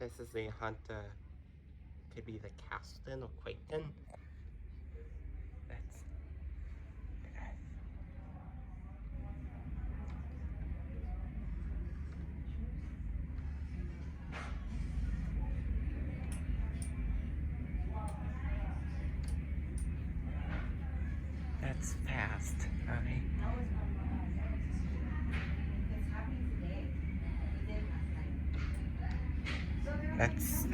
This is a Honda, could be the Caston or Quaken. That's that's fast. Alright. That's